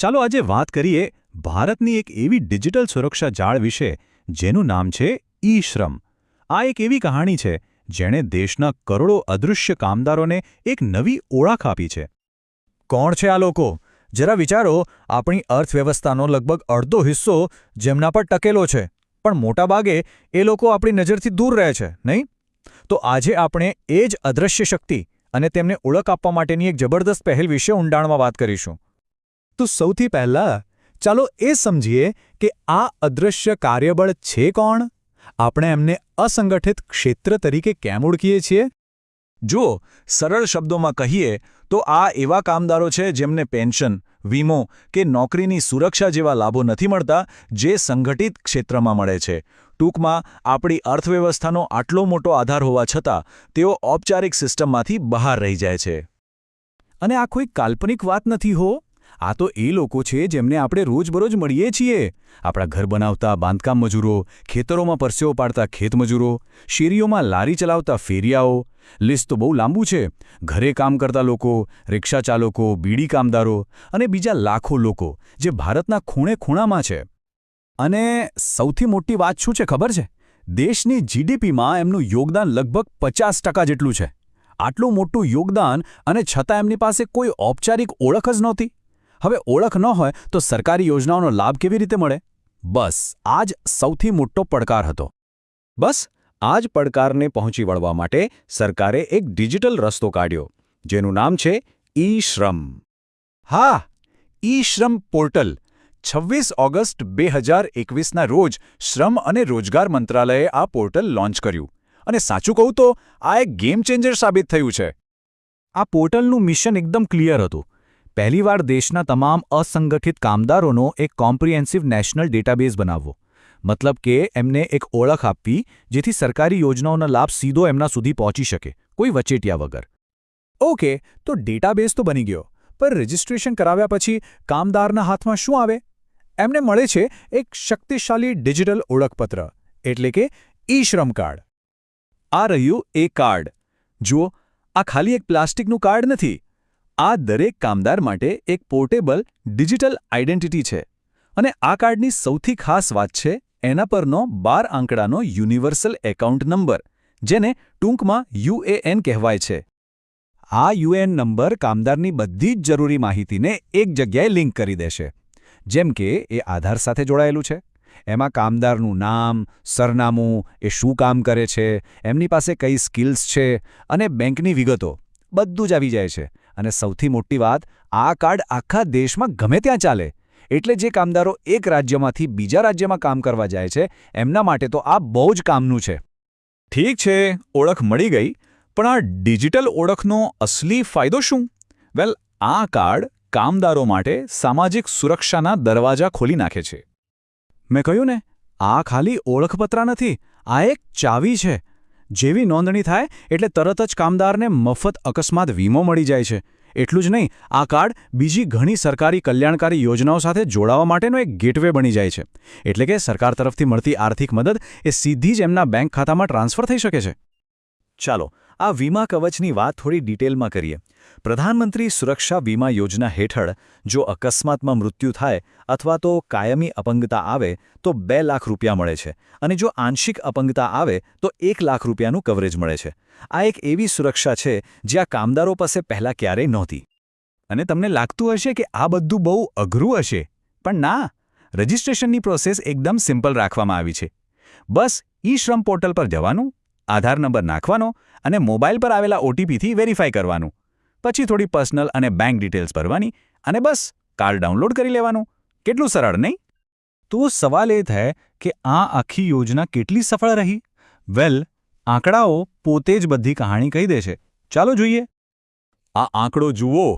ચાલો આજે વાત કરીએ ભારતની એક એવી ડિજિટલ સુરક્ષા જાળ વિશે જેનું નામ છે ઈ-શ્રમ. આ એક એવી કહાણી છે જેણે દેશના કરોડો અદૃશ્ય કામદારોને એક નવી ઓળખ આપી છે. કોણ છે આ લોકો? જરા વિચારો, આપણી અર્થવ્યવસ્થાનો લગભગ અડધો હિસ્સો જેમના પર ટકેલો છે, પણ મોટાભાગે એ લોકો આપણી નજરથી દૂર રહે છે, નહીં? તો આજે આપણે એ જ અદૃશ્ય શક્તિ અને તેમને ઓળખ આપવા માટેની એક જબરદસ્ત પહેલ વિશે ઊંડાણમાં વાત કરીશું. તો સૌથી પહેલાં ચાલો એ સમજીએ કે આ અદૃશ્ય કાર્યબળ છે કોણ? આપણે એમને અસંગઠિત ક્ષેત્ર તરીકે કેમ ઓળખીએ છીએ? જુઓ, સરળ શબ્દોમાં કહીએ તો આ એવા કામદારો છે જેમને પેન્શન, વીમો કે નોકરીની સુરક્ષા જેવા લાભો નથી મળતા, જે સંગઠિત ક્ષેત્રમાં મળે છે. ટૂંકમાં, આપણી અર્થવ્યવસ્થાનો આટલો મોટો આધાર હોવા છતાં તેઓ ઔપચારિક સિસ્ટમમાંથી બહાર રહી જાય છે. અને આ કોઈ કાલ્પનિક વાત નથી હો. આ તો એ લોકો છે જેમને આપણે રોજબરોજ મળીએ છીએ. આપણા ઘર બનાવતા બાંધકામ મજૂરો, ખેતરોમાં પરસેવો પાડતા ખેતમજૂરો, શેરીઓમાં લારી ચલાવતા ફેરિયાઓ. લિસ્ટ તો બહુ લાંબુ છે. ઘરે કામ કરતા લોકો, રિક્ષા ચાલકો, બીડી કામદારો અને બીજા લાખો લોકો જે ભારતના ખૂણે ખૂણામાં છે. અને સૌથી મોટી વાત શું છે ખબર છે? દેશની જીડીપીમાં એમનું યોગદાન લગભગ 50% જેટલું છે. આટલું મોટું યોગદાન અને છતાં એમની પાસે કોઈ ઔપચારિક ઓળખ જ નહોતી. હવે ઓળખ ન હોય તો સરકારી યોજનાઓનો લાભ કેવી રીતે મળે? બસ આ જ સૌથી મોટો પડકાર હતો. બસ આ જ પડકારને પહોંચી વળવા માટે સરકારે એક ડિજિટલ રસ્તો કાઢ્યો, જેનું નામ છે ઈ-શ્રમ. હા, ઈ-શ્રમ પોર્ટલ. 26 ઓગસ્ટ 2021ના રોજ શ્રમ અને રોજગાર મંત્રાલયે આ પોર્ટલ લોન્ચ કર્યું. અને સાચું કહું તો આ એક ગેમ ચેન્જર સાબિત થયું છે. આ પોર્ટલનું મિશન એકદમ ક્લિયર હતું. પહેલીવાર દેશના તમામ અસંગઠિત કામદારોનો એક કોમ્પ્રિહેન્સિવ નેશનલ ડેટાબેઝ બનાવવો. મતલબ કે એમને એક ઓળખ આપવી જેથી સરકારી યોજનાઓનો લાભ સીધો એમના સુધી પહોંચી શકે, કોઈ વચેટિયા વગર. ઓકે, તો ડેટાબેઝ તો બની ગયો, પણ રજિસ્ટ્રેશન કરાવ્યા પછી કામદારના હાથમાં શું આવે? એમને મળે છે એક શક્તિશાળી ડિજિટલ ઓળખપત્ર, એટલે કે ઈ-શ્રમ કાર્ડ. આ રહ્યું એ કાર્ડ. જુઓ, આ ખાલી એક પ્લાસ્ટિકનું કાર્ડ નથી. આ દરેક કામદાર માટે એક પોર્ટેબલ ડિજિટલ આઇડેન્ટિટી છે. અને આ કાર્ડની સૌથી ખાસ વાત છે એના પરનો 12 આંકડાનો યુનિવર્સલ એકાઉન્ટ નંબર, જેને ટૂંકમાં યુએએન કહેવાય છે. આ યુએએન નંબર કામદારની બધી જ જરૂરી માહિતીને એક જગ્યાએ લિંક કરી દેશે. જેમ કે એ આધાર સાથે જોડાયેલું છે. એમાં કામદારનું નામ, સરનામું, એ શું કામ કરે છે, એમની પાસે કઈ સ્કિલ્સ છે અને બેંકની વિગતો બધું જ આવી જાય છે. અને સૌથી મોટી વાત, આ કાર્ડ આખા દેશમાં ગમે ત્યાં ચાલે. એટલે જે કામદારો એક રાજ્યમાંથી બીજા રાજ્યમાં કામ કરવા જાય છે, એમના માટે તો આ બહુ જ કામનું છે. ઠીક છે, ઓળખ મળી ગઈ, પણ આ ડિજિટલ ઓળખનો અસલી ફાયદો શું? વેલ, આ કાર્ડ કામદારો માટે સામાજિક સુરક્ષાના દરવાજા ખોલી નાખે છે. મેં કહ્યું ને, આ ખાલી ઓળખપત્ર નથી, આ એક ચાવી છે. જેવી નોંધણી થાય એટલે તરત જ કામદારને મફત અકસ્માત વીમો મળી જાય છે. એટલું જ નહીં, આ કાર્ડ બીજી ઘણી સરકારી કલ્યાણકારી યોજનાઓ સાથે જોડાવા માટેનો એક ગેટવે બની જાય છે. એટલે કે સરકાર તરફથી મળતી આર્થિક મદદ એ સીધી જ એમના બેંક ખાતામાં ટ્રાન્સફર થઈ શકે છે. ચાલો, આ વીમા કવચની વાત થોડી ડિટેલમાં કરીએ. પ્રધાનમંત્રી સુરક્ષા વીમા યોજના હેઠળ જો અકસ્માતમાં મૃત્યુ થાય અથવા તો કાયમી અપંગતા આવે તો 2 લાખ રૂપિયા મળે છે, અને જો આંશિક અપંગતા આવે તો 1 લાખ રૂપિયાનું કવરેજ મળે છે. આ એક એવી સુરક્ષા છે જ્યાં કામદારો પાસે પહેલાં ક્યારેય નહોતી. અને તમને લાગતું હશે કે આ બધું બહુ અઘરું હશે, પણ ના, રજિસ્ટ્રેશનની પ્રોસેસ એકદમ સિમ્પલ રાખવામાં આવી છે. બસ ઈ-શ્રમ પોર્ટલ પર જવાનું, આધાર નંબર નાખવાનો અને મોબાઈલ પર આવેલા ઓટીપીથી વેરીફાઈ કરવાનું. પછી થોડી પર્સનલ અને બેંક ડિટેલ્સ ભરવાની અને બસ કાર્ડ ડાઉનલોડ કરી લેવાનું. કેટલું સરળ, નહીં? તો સવાલ એ થાય કે આ આખી યોજના કેટલી સફળ રહી? વેલ, આંકડાઓ પોતે જ બધી કહાણી કહી દે છે. ચાલો જોઈએ. આ આંકડો જુઓ,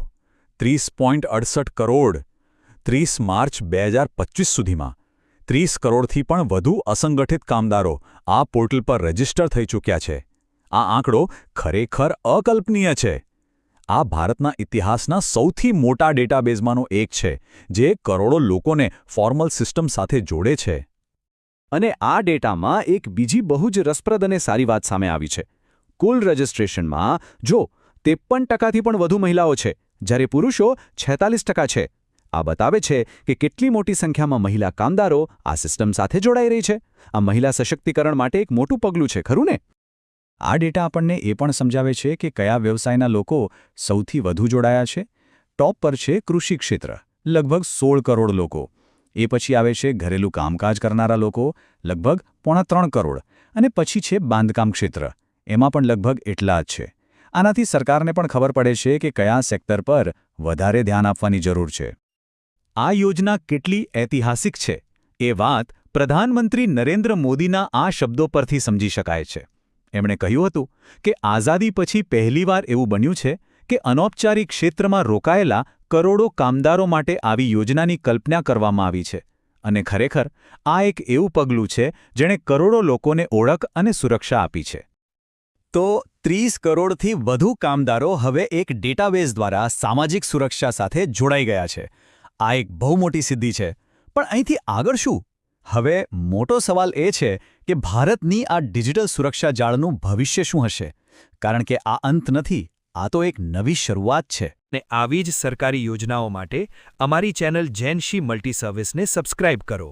30.68 કરોડ. 30 માર્ચ 2025 સુધીમાં 30 કરોડથી પણ વધુ અસંગઠિત કામદારો આ પોર્ટલ પર રજીસ્ટર થઈ ચૂક્યા છે. આ આંકડો ખરેખર અકલ્પનીય છે. આ ભારતના ઇતિહાસના સૌથી મોટા ડેટાબેઝમાંનો એક છે, જે કરોડો લોકોને ફોર્મલ સિસ્ટમ સાથે જોડે છે. અને આ ડેટામાં એક બીજી બહુ જ રસપ્રદ અને સારી વાત સામે આવી છે. કુલ રજિસ્ટ્રેશનમાં જો 53%થી પણ વધુ મહિલાઓ છે, જ્યારે પુરુષો 46% છે. આ બતાવે છે કે કેટલી મોટી સંખ્યામાં મહિલા કામદારો આ સિસ્ટમ સાથે જોડાઈ રહી છે. આ મહિલા સશક્તિકરણ માટે એક મોટું પગલું છે, ખરું ને? આ ડેટા આપણને એ પણ સમજાવે છે કે કયા વ્યવસાયના લોકો સૌથી વધુ જોડાયા છે. ટોપ પર છે કૃષિ ક્ષેત્ર, લગભગ 16 કરોડ લોકો. એ પછી આવે છે ઘરેલું કામકાજ કરનારા લોકો, લગભગ 3.25 કરોડ. અને પછી છે બાંધકામ ક્ષેત્ર, એમાં પણ લગભગ એટલા જ છે. આનાથી સરકારને પણ ખબર પડે છે કે કયા સેક્ટર પર વધારે ધ્યાન આપવાની જરૂર છે. આ યોજના કેટલી ઐતિહાસિક છે એ વાત પ્રધાનમંત્રી નરેન્દ્ર મોદીના આ શબ્દો પરથી સમજી શકાય છે. એમણે કહ્યું હતું કે આઝાદી પછી પહેલીવાર એવું બન્યું છે કે અનૌપચારિક ક્ષેત્રમાં રોકાયેલા કરોડો કામદારો માટે આવી યોજનાની કલ્પના કરવામાં આવી છે. અને ખરેખર આ એક એવું પગલું છે જેણે કરોડો લોકોને ઓળખ અને સુરક્ષા આપી છે. તો 30 કરોડથી વધુ કામદારો હવે એક ડેટાબેઝ દ્વારા સામાજિક સુરક્ષા સાથે જોડાઈ ગયા છે. આ એક બહુ મોટી સિદ્ધિ છે. પણ અહીંથી આગળ શું? હવે મોટો સવાલ એ છે કે ભારતની આ ડિજિટલ સુરક્ષા જાળનું ભવિષ્ય શું હશે? કારણ કે આ અંત નથી, આ તો એક નવી શરૂઆત છે. અને આવી જ સરકારી યોજનાઓ માટે અમારી ચેનલ જેનશી મલ્ટી સર્વિસને સબસ્ક્રાઇબ કરો.